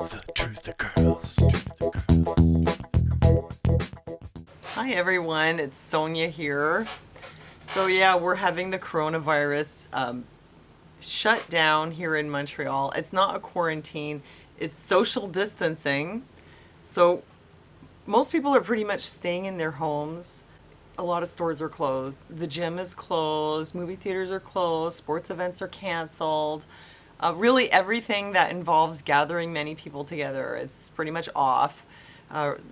The truth of girls. Hi everyone, it's Sonia here. So yeah, we're having the coronavirus shut down here in Montreal. It's not a quarantine, it's social distancing. So most people are pretty much staying in their homes. A lot of stores are closed. The gym is closed, movie theaters are closed, sports events are canceled. Really everything that involves gathering many people together, it's pretty much off.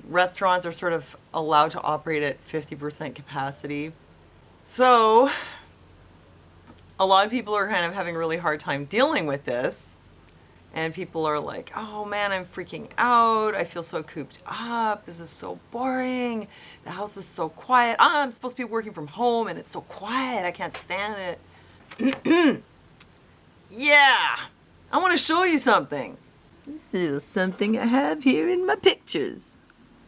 Restaurants are sort of allowed to operate at 50% capacity. So a lot of people are kind of having a really hard time dealing with this. And people are like, oh man, I'm freaking out. I feel so cooped up. This is so boring. The house is so quiet. I'm supposed to be working from home and it's so quiet. I can't stand it. Yeah, I want to show you something. This is something I have here in my pictures.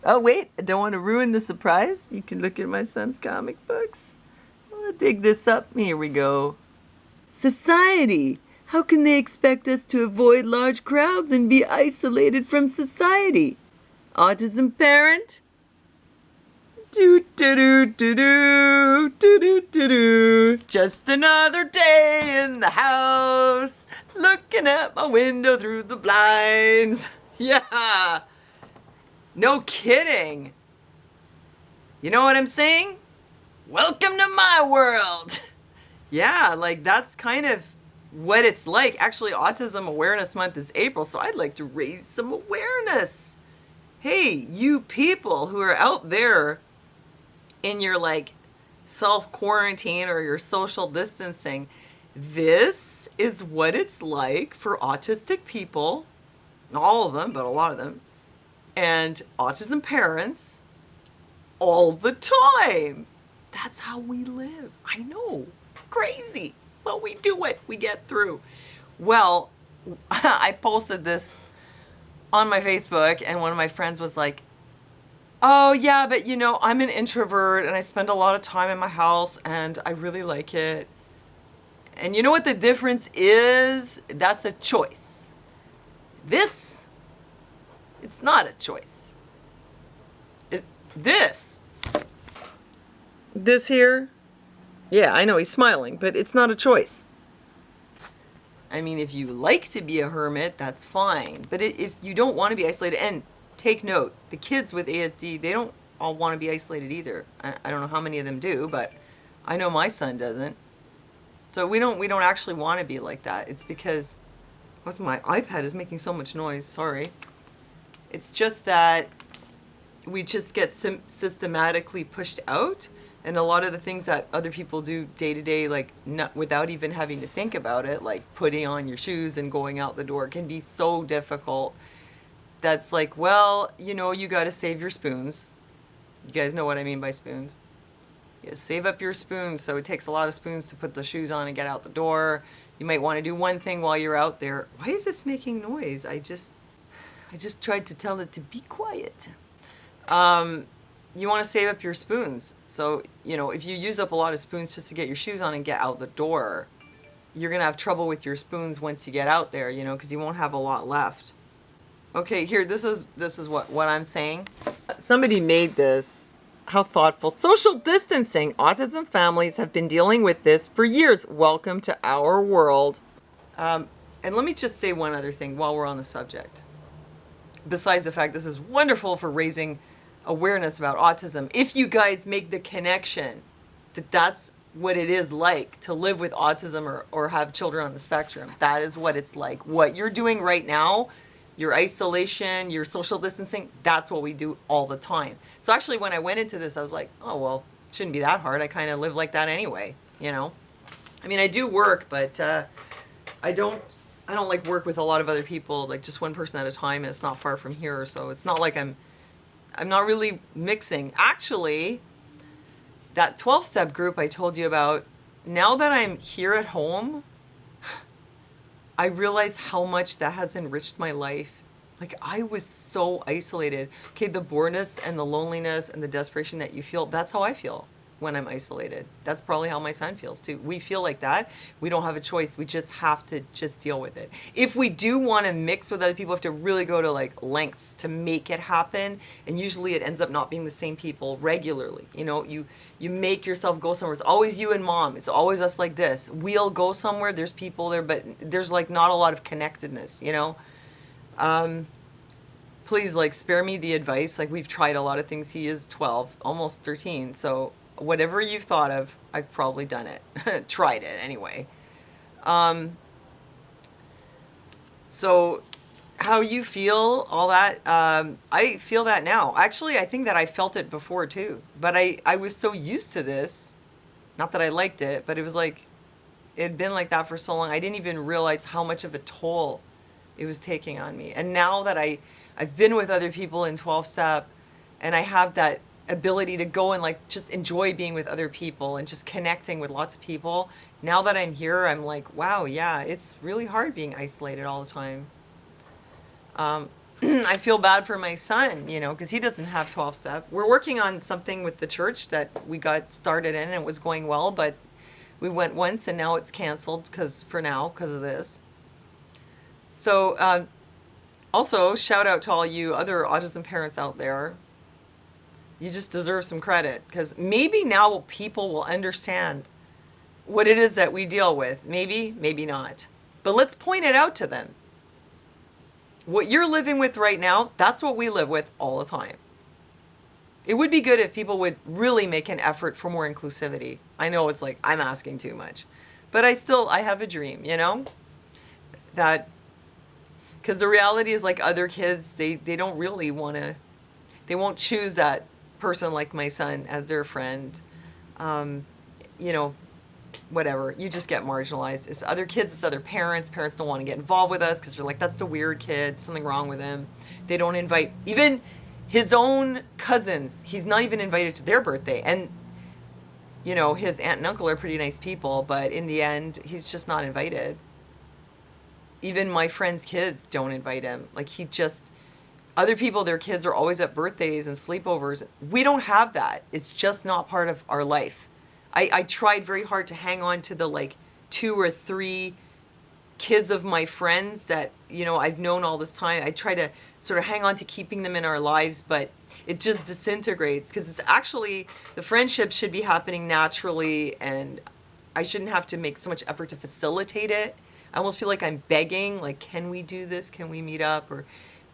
Oh wait, I don't want to ruin the surprise. You can look at my son's comic books. I'll dig this up. Here we go. Society. How can they expect us to avoid large crowds and be isolated from society? Autism parent? Do-do-do-do-do, just another day in the house, looking at my window through the blinds. Yeah, no kidding. You know what I'm saying? Welcome to my world. Yeah, like that's kind of what it's like. Actually, Autism Awareness Month is April, so I'd like to raise some awareness. Hey, you people who are out there in your like self-quarantine or your social distancing, this is what it's like for autistic people, not all of them, but a lot of them, and autism parents all the time. That's how we live. I know, crazy, but we do it, we get through. Well, I posted this on my Facebook and one of my friends was like, oh yeah, but you know, I'm an introvert and I spend a lot of time in my house and I really like it. And you know what the difference is? That's a choice. This, it's not a choice. This here, yeah, I know he's smiling, but it's not a choice. I mean, if you like to be a hermit, that's fine. But if you don't want to be isolated, and take note, the kids with ASD, they don't all want to be isolated either. I don't know how many of them do, but I know my son doesn't. So we don't actually want to be like that. It's because, my iPad is making so much noise, sorry. It's just that we just get systematically pushed out, and a lot of the things that other people do day to day, like not without even having to think about it, like putting on your shoes and going out the door, can be so difficult. That's like, well, you know, you got to save your spoons. You guys know what I mean by spoons. You save up your spoons, so it takes a lot of spoons to put the shoes on and get out the door. You might want to do one thing while you're out there. Why is this making noise? I just tried to tell it to be quiet. You want to save up your spoons. So, you know, if you use up a lot of spoons just to get your shoes on and get out the door, you're going to have trouble with your spoons once you get out there, you know, because you won't have a lot left. Okay, here, this is what I'm saying. Somebody made this. How thoughtful. Social distancing. Autism families have been dealing with this for years. Welcome to our world. And let me just say one other thing while we're on the subject. Besides the fact this is wonderful for raising awareness about autism, if you guys make the connection that that's what it is like to live with autism or have children on the spectrum, that is what it's like. What you're doing right now, your isolation, your social distancing, that's what we do all the time. So actually when I went into this, I was like, oh, well, it shouldn't be that hard. I kind of live like that anyway, you know? I mean, I do work, but I don't like work with a lot of other people, like just one person at a time, and it's not far from here, so it's not like I'm not really mixing. Actually, that 12-step group I told you about, now that I'm here at home, I realize how much that has enriched my life. Like, I was so isolated. Okay, the boredom and the loneliness and the desperation that you feel, that's how I feel. when I'm isolated. That's probably how my son feels too. We feel like that. We don't have a choice. We just have to just deal with it. If we do want to mix with other people, we have to really go to like lengths to make it happen. And usually it ends up not being the same people regularly. You know, you make yourself go somewhere. It's always you and mom. It's always us like this. We'll go somewhere. There's people there, but there's like not a lot of connectedness, you know? Please, like, spare me the advice. Like, we've tried a lot of things. He is 12, almost 13. So whatever you've thought of, I've probably done it. Tried it anyway. So how you feel, all that, I feel that now. Actually, I think that I felt it before too. But I was so used to this. Not that I liked it, but it was like, it had been like that for so long. I didn't even realize how much of a toll it was taking on me. And now that I've been with other people in 12-step, and I have that ability to go and like just enjoy being with other people and just connecting with lots of people. Now that I'm here, I'm like, wow, yeah, it's really hard being isolated all the time. I feel bad for my son, you know, because he doesn't have 12-step. We're working on something with the church that we got started in, and it was going well, but we went once and now it's canceled because of this. So also, shout out to all you other autism parents out there. You just deserve some credit, because maybe now people will understand what it is that we deal with. Maybe, maybe not. But let's point it out to them. What you're living with right now, that's what we live with all the time. It would be good if people would really make an effort for more inclusivity. I know it's like, I'm asking too much. But I have a dream, you know? That, because the reality is, like, other kids, they don't really want to, they won't choose that person like my son as their friend. You know, whatever. You just get marginalized. It's other kids, it's other parents. Parents don't want to get involved with us because they're like, that's the weird kid, something wrong with him. They don't invite, even his own cousins, he's not even invited to their birthday. And, you know, his aunt and uncle are pretty nice people, but in the end, he's just not invited. Even my friends' kids don't invite him. Like, other people, their kids are always at birthdays and sleepovers. We don't have that. It's just not part of our life. I tried very hard to hang on to the, like, 2 or 3 kids of my friends that, you know, I've known all this time. I try to sort of hang on to keeping them in our lives, but it just disintegrates, because it's actually, the friendship should be happening naturally, and I shouldn't have to make so much effort to facilitate it. I almost feel like I'm begging, like, can we do this? Can we meet up?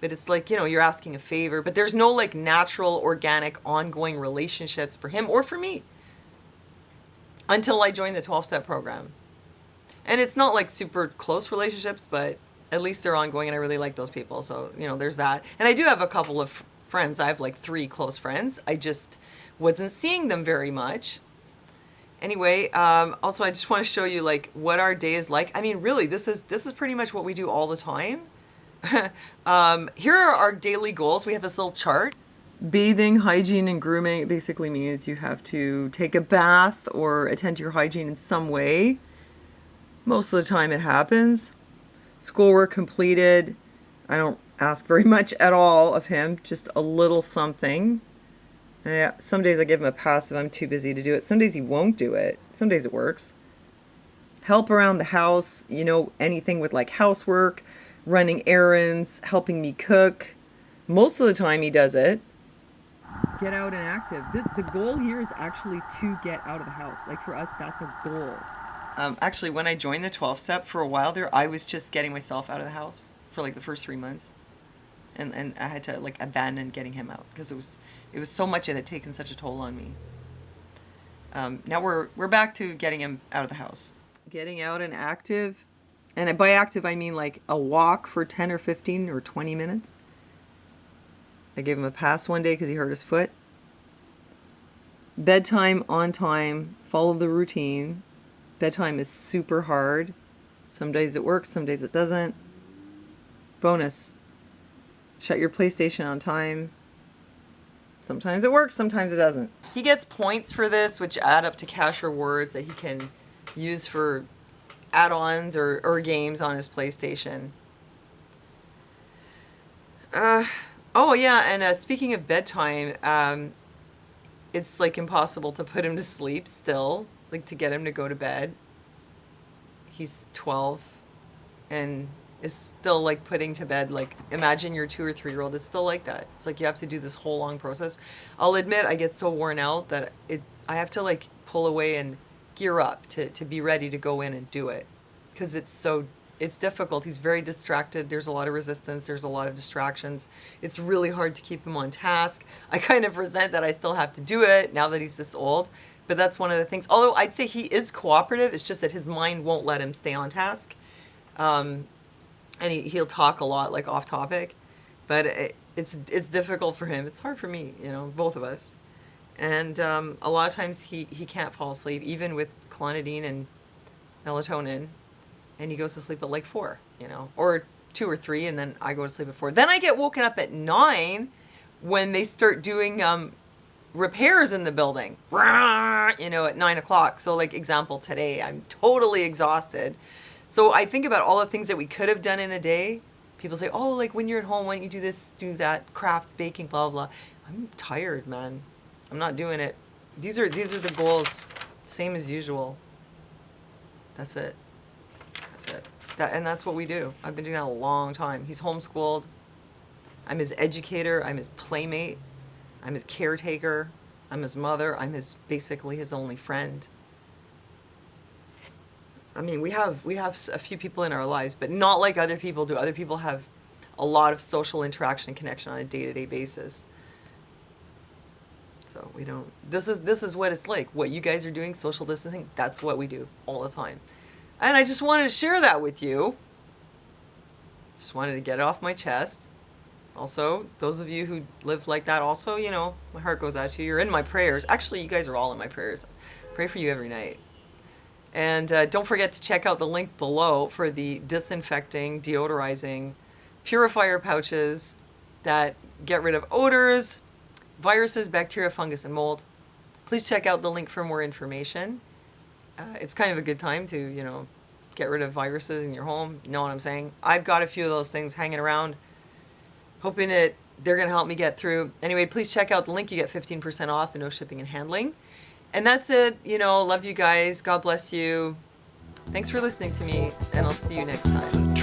But it's like, you know, you're asking a favor. But there's no, like, natural, organic, ongoing relationships for him or for me until I joined the 12-step program. And it's not, like, super close relationships, but at least they're ongoing, and I really like those people. So, you know, there's that. And I do have a couple of friends. I have, like, 3 close friends. I just wasn't seeing them very much. Anyway, also I just want to show you, like, what our day is like. I mean, really, this is pretty much what we do all the time. Here are our daily goals. We have this little chart. Bathing, hygiene, and grooming. It basically means you have to take a bath or attend to your hygiene in some way. Most of the time it happens. Schoolwork completed. I don't ask very much at all of him, just a little something. Yeah, some days I give him a pass if I'm too busy to do it. Some days he won't do it. Some days it works. Help around the house, you know, anything with like housework, running errands, helping me cook. Most of the time he does it. Get out and active. The goal here is actually to get out of the house. Like, for us, that's a goal. Actually, when I joined the 12-step, for a while there, I was just getting myself out of the house for like the first 3 months. And I had to, like, abandon getting him out because it was so much, it had taken such a toll on me. Now we're back to getting him out of the house. Getting out and active. And by active, I mean like a walk for 10 or 15 or 20 minutes. I gave him a pass one day because he hurt his foot. Bedtime on time. Follow the routine. Bedtime is super hard. Some days it works, some days it doesn't. Bonus. Shut your PlayStation on time. Sometimes it works, sometimes it doesn't. He gets points for this, which add up to cash rewards that he can use for add-ons or games on his PlayStation. Oh yeah, and speaking of bedtime, it's like impossible to put him to sleep still, like to get him to go to bed. He's 12 and is still like putting to bed. Like, imagine your 2 or 3-year-old is still like that. It's like you have to do this whole long process. I'll admit I get so worn out that I have to like pull away and gear up to be ready to go in and do it, because it's difficult. He's very distracted. There's a lot of resistance. There's a lot of distractions. It's really hard to keep him on task. I kind of resent that I still have to do it now that he's this old. But that's one of the things. Although I'd say he is cooperative. It's just that his mind won't let him stay on task. And he'll talk a lot, like off topic. But it's difficult for him. It's hard for me, both of us. And a lot of times he can't fall asleep, even with clonidine and melatonin. And he goes to sleep at like 4, or 2 or 3, and then I go to sleep at 4. Then I get woken up at 9 when they start doing repairs in the building, at 9 o'clock. So like example today, I'm totally exhausted. So I think about all the things that we could have done in a day. People say, oh, like when you're at home, why don't you do this, do that, crafts, baking, blah, blah. I'm tired, man. I'm not doing it. These are the goals. Same as usual. That's it. And that's what we do. I've been doing that a long time. He's homeschooled. I'm his educator. I'm his playmate. I'm his caretaker. I'm his mother. I'm basically his only friend. I mean, we have a few people in our lives, but not like other people do. Other people have a lot of social interaction and connection on a day-to-day basis. So we don't. This is what it's like. What you guys are doing, social distancing, that's what we do all the time. And I just wanted to share that with you. Just wanted to get it off my chest. Also, those of you who live like that also, my heart goes out to you. You're in my prayers. Actually, you guys are all in my prayers. I pray for you every night. And don't forget to check out the link below for the disinfecting, deodorizing, purifier pouches that get rid of odors, viruses, bacteria, fungus, and mold. Please check out the link for more information. It's kind of a good time to, get rid of viruses in your home. You know what I'm saying? I've got a few of those things hanging around, hoping that they're going to help me get through. Anyway, please check out the link. You get 15% off and no shipping and handling. And that's it. Love you guys. God bless you. Thanks for listening to me, and I'll see you next time.